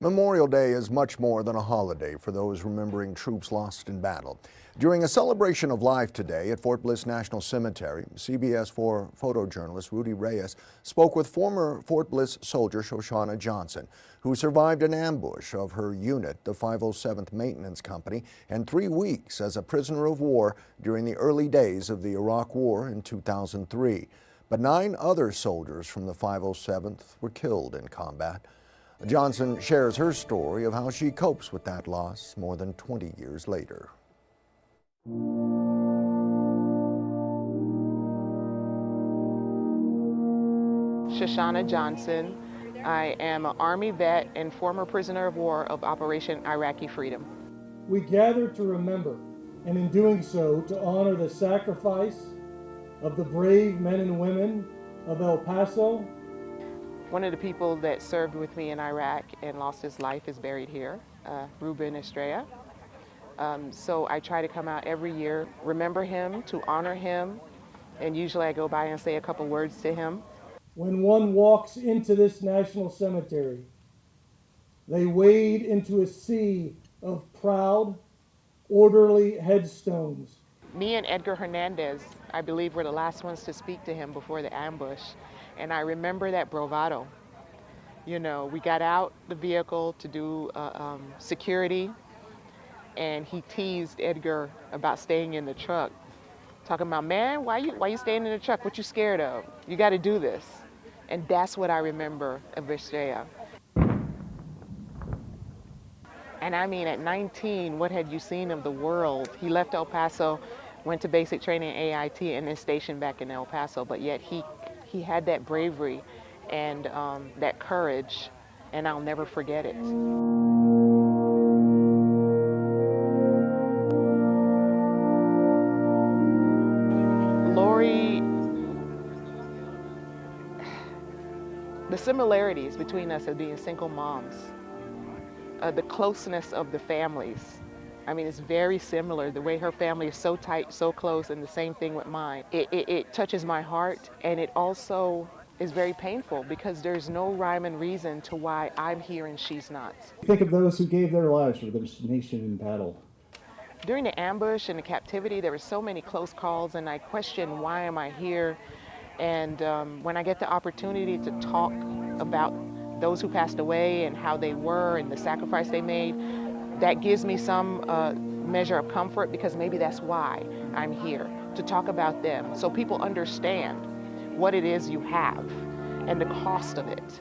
Memorial Day is much more than a holiday for those remembering troops lost in battle. During a celebration of life today at Fort Bliss National Cemetery, CBS 4 photojournalist Rudy Reyes spoke with former Fort Bliss soldier Shoshana Johnson, who survived an ambush of her unit, the 507th Maintenance Company, and 3 weeks as a prisoner of war during the early days of the Iraq War in 2003. But 9 other soldiers from the 507th were killed in combat. Johnson shares her story of how she copes with that loss more than 20 years later. Shoshana Johnson. I am an Army vet and former prisoner of war of Operation Iraqi Freedom. We gather to remember, and in doing so, to honor the sacrifice of the brave men and women of El Paso. One of the people that served with me in Iraq and lost his life is buried here, Ruben Estrella. So I try to come out every year, remember him, to honor him, and usually I go by and say a couple words to him. When one walks into this national cemetery, they wade into a sea of proud, orderly headstones. Me and Edgar Hernandez, I believe, were the last ones to speak to him before the ambush. And I remember that bravado. You know, we got out the vehicle to do security, and he teased Edgar about staying in the truck, talking about, man, why you staying in the truck? What you scared of? You got to do this. And that's what I remember of Estrella. And I mean, at 19, what had you seen of the world? He left El Paso, went to basic training at AIT, and then stationed back in El Paso, but yet he had that bravery and that courage, and I'll never forget it. Lori, the similarities between us as being single moms, the closeness of the families. I mean, it's very similar. The way her family is so tight, so close, and the same thing with mine. It touches my heart, and it also is very painful because there's no rhyme and reason to why I'm here and she's not. Think of those who gave their lives for this nation in battle. During the ambush and the captivity, there were so many close calls, and I questioned, why am I here? And when I get the opportunity to talk about those who passed away and how they were and the sacrifice they made, that gives me some measure of comfort, because maybe that's why I'm here, to talk about them so people understand what it is you have and the cost of it.